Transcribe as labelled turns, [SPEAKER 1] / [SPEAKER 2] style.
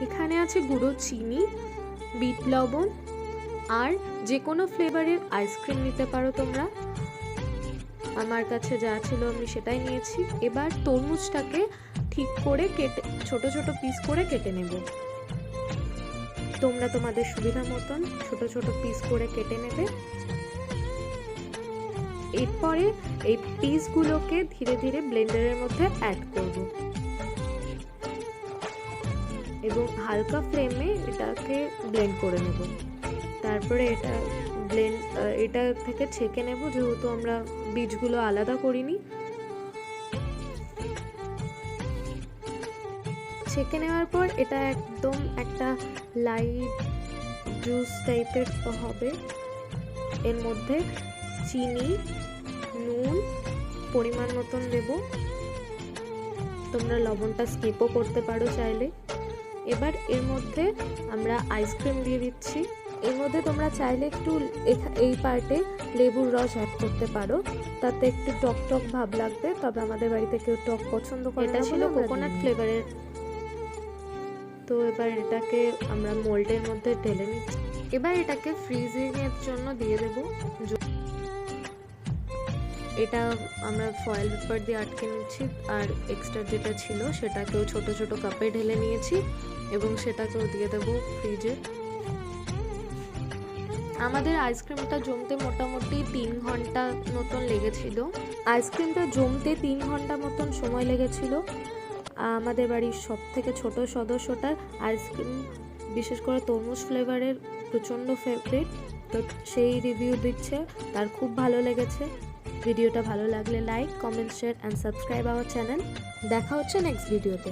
[SPEAKER 1] এখানে আছে গুঁড়ো চিনি, বিট লবণ আর যে কোনো ফ্লেভারের আইসক্রিম নিতে পারো তোমরা। আমার কাছে যা ছিল আমি সেটাই নিয়েছি। এবার তরমুজটাকে ঠিক করে কেটে ছোট ছোট পিস করে কেটে নেব। তোমরা তোমাদের সুবিধা মতন ছোট ছোট পিস করে কেটে নেবে। এরপরে এই পিসগুলোকে ধীরে ধীরে ব্লেন্ডারের মধ্যে অ্যাড করব এবং হালকা ফ্লেমে এটাকে ব্লেন্ড করে নেব। তারপরে এটা থেকে ছেঁকে নেব, যেহেতু আমরা বীজগুলো আলাদা করিনি। ছেঁকে নেওয়ার পর এটা একদম একটা লাইট জুস টাইপের হবে। এর মধ্যে চিনি, নুন পরিমাণ মতন দেব। তোমরা লবণটা স্কিপও করতে পারো চাইলে। এবার এর মধ্যে আমরা আইসক্রিম দিয়ে দিচ্ছি। এর মধ্যে তোমরা চাইলে একটু এই পার্টে লেবুর রস অ্যাড করতে পারো, তাতে একটু টক টক ভাব লাগবে। তবে আমাদের বাড়িতে কেউ টক পছন্দ করে না। এটা ছিল কোকোনাট ফ্লেভারের। তো এবার এটাকে আমরা মোল্ডের মধ্যে ঢেলে নিচ্ছি। এবার এটাকে ফ্রিজিংয়ের জন্য দিয়ে দেব। এটা আমরা ফয়েল পেপার দিয়ে আটকে নিচ্ছি। আর এক্সট্রা যেটা ছিল সেটাকেও ছোট ছোট কাপে ঢেলে নিয়েছি এবং সেটাকেও দিয়ে দেবো ফ্রিজে। আমাদের আইসক্রিমটা জমতে মোটামুটি 3 ঘন্টা মতন লেগেছিল। আইসক্রিমটা জমতে 3 ঘন্টা মতন সময় লেগেছিল। আমাদের বাড়ির সব থেকে ছোট সদস্যটার আইসক্রিম, বিশেষ করে তরমুজ ফ্লেভারের, প্রচণ্ড ফেভারিট। তো সেই রিভিউ দিচ্ছে, তার খুব ভালো লেগেছে। ভিডিওটা ভালো লাগলে like, comment, share and subscribe our channel. দেখা হচ্ছে নেক্সট ভিডিওতে।